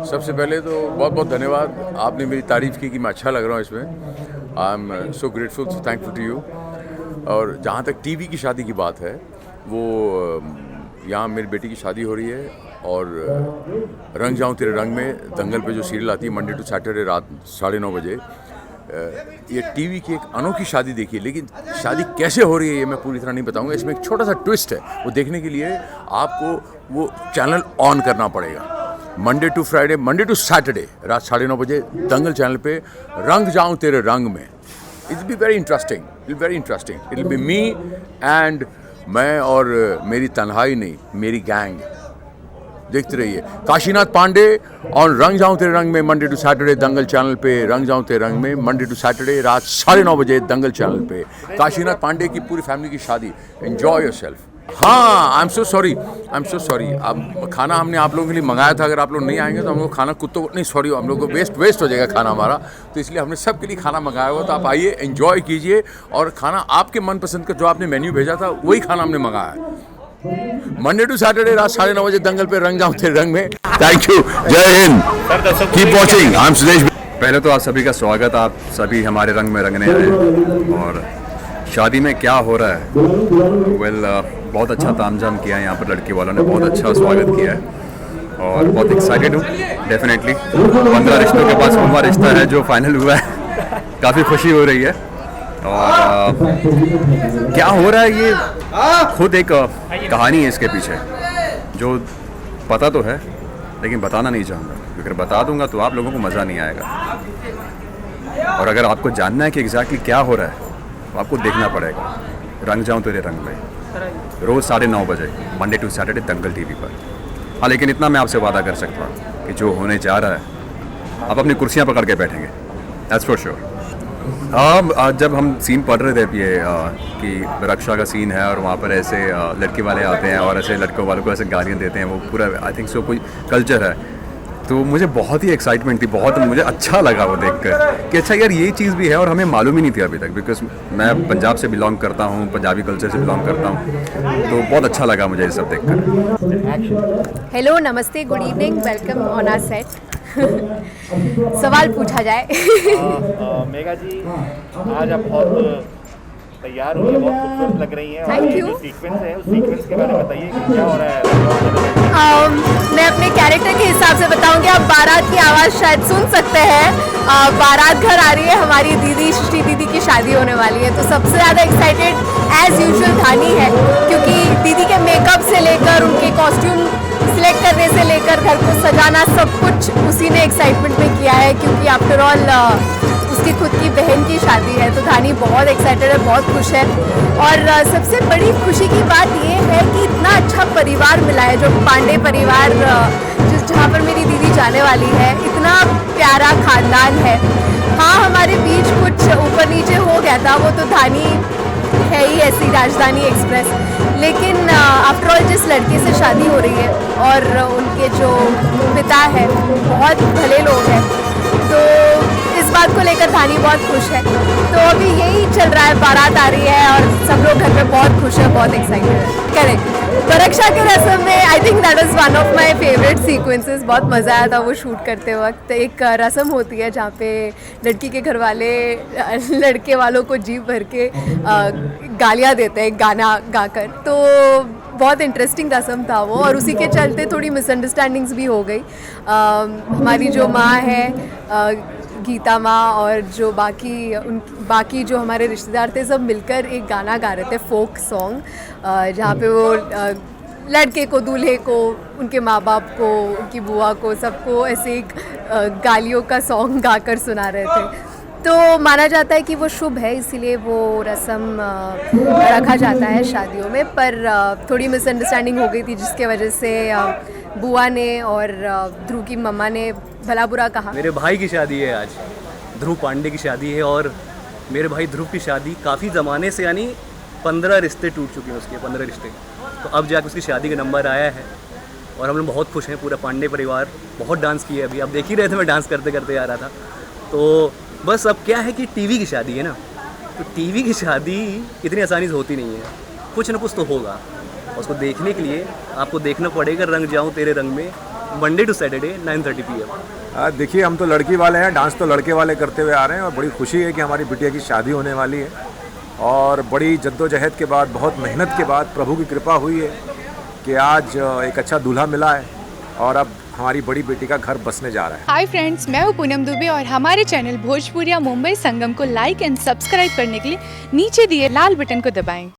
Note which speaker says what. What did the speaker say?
Speaker 1: सबसे पहले तो बहुत बहुत धन्यवाद, आपने मेरी तारीफ़ की कि मैं अच्छा लग रहा हूँ इसमें। I am so grateful, so thankful to you. और जहाँ तक टीवी की शादी की बात है, वो यहाँ मेरी बेटी की शादी हो रही है। और रंग जाऊँ तेरे रंग में दंगल पे जो सीरियल आती है मंडे टू सैटरडे रात 9:30 बजे, ये टीवी की एक अनोखी शादी देखिए। लेकिन शादी कैसे हो रही है ये मैं पूरी तरह नहीं बताऊंगा, इसमें एक छोटा सा ट्विस्ट है। वो देखने के लिए आपको वो चैनल ऑन करना पड़ेगा। Monday to Friday, Monday to Saturday रात 9:30 बजे दंगल चैनल पे रंग जाऊं तेरे रंग में। It will be very interesting, it very interesting. It will be me and मैं और मेरी तन्हाई नहीं, मेरी गैंग। देखते रहिए काशीनाथ पांडे और रंग जाऊं तेरे रंग में Monday to Saturday Dangal channel पे। रंग जाऊं तेरे रंग में मंडे टू सैटरडे रात 9:30 बजे दंगल चैनल पे। काशीनाथ पांडे की पूरी फैमिली की शादी। Enjoy yourself. हाँ, I am so sorry, I am so sorry. अब खाना हमने आप लोगों के लिए मंगाया था, अगर आप लोग नहीं आएंगे तो हम लोग खाना कुत्तों को नहीं, सॉरी, हम लोग को वेस्ट हो जाएगा खाना हमारा। तो इसलिए हमने सबके लिए खाना मंगाया हुआ। तो आप आइए, एंजॉय कीजिए। और खाना आपके मनपसंद का जो आपने मेन्यू भेजा था वही खाना हमने मंगाया है। मंडे टू सैटरडे रात 9:30 बजे दंगल पे रंग जाऊं तेरे रंग में। थैंक यू, जय Hind, keep watching. I am Sudesh.
Speaker 2: पहले तो आप सभी का स्वागत। आप सभी हमारे रंग में रंगने आए और शादी में क्या हो रहा है। बहुत अच्छा तामझाम किया है यहाँ पर, लड़की वालों ने बहुत अच्छा स्वागत किया है और बहुत एक्साइटेड हूँ। डेफिनेटली 15 रिश्तों के बाद 16वां रिश्ता है जो फाइनल हुआ है। काफ़ी खुशी हो रही है। और क्या हो रहा है ये खुद एक कहानी है इसके पीछे, जो पता तो है लेकिन बताना नहीं चाहूँगा, क्योंकि अगर बता दूंगा तो आप लोगों को मज़ा नहीं आएगा। और अगर आपको जानना है कि एग्जैक्टली क्या हो रहा है तो आपको देखना पड़ेगा रंग जाऊँ तेरे रंग में, रोज़ 9:30 बजे Monday to Saturday Dangal TV पर। हाँ, लेकिन इतना मैं आपसे वादा कर सकता हूँ कि जो होने जा रहा है आप अपनी कुर्सियाँ पकड़ के बैठेंगे, दैट्स फॉर श्योर। हाँ, जब हम सीन पढ़ रहे थे ये कि रक्षा का सीन है और वहाँ पर ऐसे लड़के वाले आते हैं और ऐसे लड़कों वालों को ऐसे गालियाँ देते हैं, वो पूरा आई थिंक सो कोई कल्चर है। तो मुझे बहुत ही एक्साइटमेंट थी, बहुत मुझे अच्छा लगा वो देखकर कि अच्छा यार ये चीज़ भी है और हमें मालूम ही नहीं थी अभी तक, बिकॉज मैं पंजाब से बिलोंग करता हूँ, पंजाबी कल्चर से बिलोंग करता हूँ। तो बहुत अच्छा लगा मुझे ये सब देखकर।
Speaker 3: हेलो, नमस्ते, good evening, welcome on our set. सवाल पूछा जाए।
Speaker 4: मेघा जी, आज आप बहुत तैयार हुई है, बहुत खूबसूरत लग रही हैं।
Speaker 3: Thank you.
Speaker 4: जो सीक्वेंस है उस सीक्वेंस के बारे में बताइए कि क्या हो रहा है।
Speaker 3: मैं अपने कैरेक्टर के हिसाब से बताऊंगी। आप बारात की आवाज़ शायद सुन सकते हैं। बारात घर आ रही है, हमारी दीदी सृष्टि दीदी की शादी होने वाली है। तो सबसे ज़्यादा एक्साइटेड एज यूजुअल धानी है, क्योंकि दीदी के मेकअप से लेकर उनके कॉस्ट्यूम सिलेक्ट करने से लेकर घर को सजाना सब कुछ उसी ने एक्साइटमेंट में किया है, क्योंकि आफ्टर ऑल उसकी खुद की बहन की शादी है। तो धानी बहुत एक्साइटेड है, बहुत खुश है। और सबसे बड़ी खुशी की बात ये है कि इतना अच्छा परिवार मिला है, जो पांडे परिवार जहाँ पर मेरी दीदी जाने वाली है, इतना प्यारा खानदान है। हाँ, हमारे बीच कुछ ऊपर नीचे हो गया था, वो तो धानी है ही ऐसी राजधानी एक्सप्रेस। लेकिन आफ्टर ऑल जिस लड़के से शादी हो रही है और उनके जो पिता है बहुत भले लोग हैं, तो इस बात को लेकर धानी बहुत खुश है। तो अभी यही चल रहा है, बारात आ रही है और सब लोग घर पे बहुत खुश है, बहुत एक्साइटेड है। करेक्ट। परीक्षा के रस्म में I think that was one of my favourite sequences. बहुत मज़ा आया था वो शूट करते वक्त। एक रस्म होती है जहाँ पे लड़की के घर वाले लड़के वालों को जीप भर के गालियाँ देते हैं गाना गाकर। तो बहुत इंटरेस्टिंग रस्म था वो, और उसी के चलते थोड़ी मिसअंडरस्टैंडिंग्स भी हो गई। हमारी जो माँ है गीता माँ और जो बाकी जो हमारे रिश्तेदार थे, सब मिलकर एक गाना गा रहे थे, फोक सॉन्ग, जहाँ पे वो लड़के को, दूल्हे को, उनके माँ बाप को, उनकी बुआ को, सबको ऐसे एक गालियों का सॉन्ग गाकर सुना रहे थे। तो माना जाता है कि वो शुभ है, इसीलिए वो रस्म रखा जाता है शादियों में। पर थोड़ी मिसअंडरस्टैंडिंग हो गई थी, जिसके वजह से बुआ ने और ध्रुव की मम्मा ने भला बुरा कहा।
Speaker 5: मेरे भाई की शादी है आज, ध्रुव पांडे की शादी है। और मेरे भाई ध्रुव की शादी काफ़ी ज़माने से, यानी 15 रिश्ते टूट चुके हैं उसके, 15 रिश्ते। तो अब जाकर उसकी शादी का नंबर आया है और हम लोग बहुत खुश हैं, पूरा पांडे परिवार। बहुत डांस किया अभी, आप देख ही रहे थे, मैं डांस करते करते आ रहा था। तो बस अब क्या है कि टीवी की शादी है ना, तो टीवी की शादी इतनी आसानी से होती नहीं है, कुछ ना कुछ तो होगा। उसको देखने के लिए आपको देखना पड़ेगा रंग जाऊं तेरे रंग में मंडे टू सैटरडे 9:30 PM।
Speaker 6: देखिए, हम तो लड़की वाले हैं, डांस तो लड़के वाले करते हुए आ रहे हैं और बड़ी खुशी है कि हमारी बिटिया की शादी होने वाली है और बड़ी जद्दोजहद के बाद, बहुत मेहनत के बाद प्रभु की कृपा हुई है कि आज एक अच्छा दूल्हा मिला है और अब हमारी बड़ी बेटी का घर बसने जा रहा है।
Speaker 7: हाय फ्रेंड्स, मैं हूँ पूनम दुबे और हमारे चैनल भोजपुरिया मुंबई संगम को लाइक एंड सब्सक्राइब करने के लिए नीचे दिए लाल बटन को दबाएं।